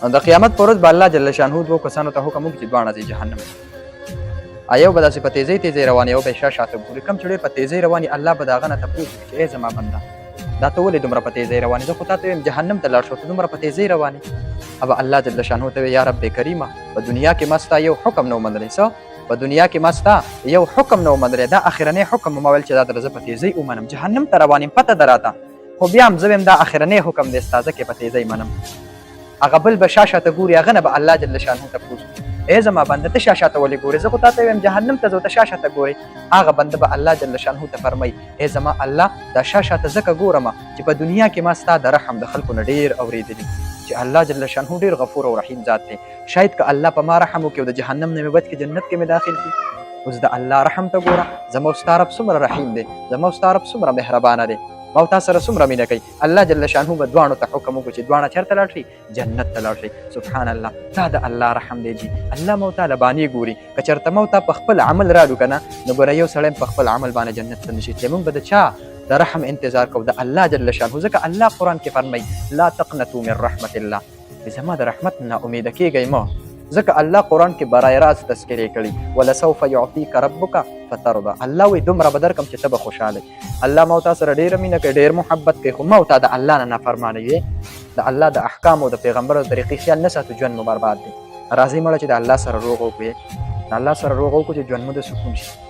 د قیامت پر ورځ به الله جل شانه دوه کسانو ته حکم وکړي چې دواړه ځي جهنم ایو به داسې په تیزۍ تیزۍ روان یو به شا شاته ګوري کوم چې ډېر په تیزۍ روان الله به د هغه نه تپوس وکړي چې ای زما بنده دا ته ولې دومره په تیزۍ روانې زه خو تا ته وایم جهنم ته لاړ شو ته دومره په تیزۍ روانې اب الله جل شانه ته یا رب کریمه په دنیا کې ما ستا یو حکم نه ومنلی څه په دنیا کې ما ستا یو حکم نه ومنلی دا اخرنی حکم مو ویل چې دا در زه په تیزۍ ومنم جهنم ته روان یم پته ده راته خو بیا هم زه ویم دا اخرنی حکم دی ستا ځکه په تیزۍ منم هغه بل به شا شاته ګوري هغه نه به الله جل شانه تپوس ای زما بنده ته شا شاته ولې ګورې زه خو تا ته وایم جهنم ته ځو ته شا شاته ګورې هغه بنده به الله جل شانه ته فرمایي ای زما الله دا شا شاته ځکه ګورم چې په دنیا کې ما ستا د رحم د خلکو نه ډېر اورېدلي چې الله جل شانه ډېر غفور او رحیم ذات دی شاید که الله په ما رحم وکړي او د جهنم نه مې بچ کړي جنت کې مې داخل کړي اوس د الله رحم ته ګوره زما او ستا رب څومره رحیم دی زما او ستا رب څومره مهربانه دی ما او تا سره څومره مینه کوي الله جل شانه به دواړو ته حکم وکړي چې دواړه چېرته لاړ شي جنت ته لاړ شي سبحان الله دا د الله رحم دی جي الله مو ته لبانې ګوري که چېرته مو ته په خپل عمل راړو که نه نو ګوره یو سړی په خپل عمل باندې جنت ته نه شي تللی موږ به د چا د رحم انتظار کوو د الله جل شانه ځکه الله قرآن کې فرمایي لا تقنطوا من رحمت الله زما د رحمت نه امیده کېږئ مه ځکه الله قرآن کې برای راست تذکرې کړي ولسوف یعطیک ربک فترضى الله وایي دومره به درکړم چې ته به خوشحاله الله ما تا سره ډېره مینه کوي ډېر محبت کوي خو ما تا د الله نه نافرمانه یې د الله د احکامو او د پیغمبرو د طریقې خیال نه ساتو ژوند مو برباد دی راځئ مړه چې د الله سره روغ وکړو د الله سره روغ وکړو چې ژوند مو د سکون شي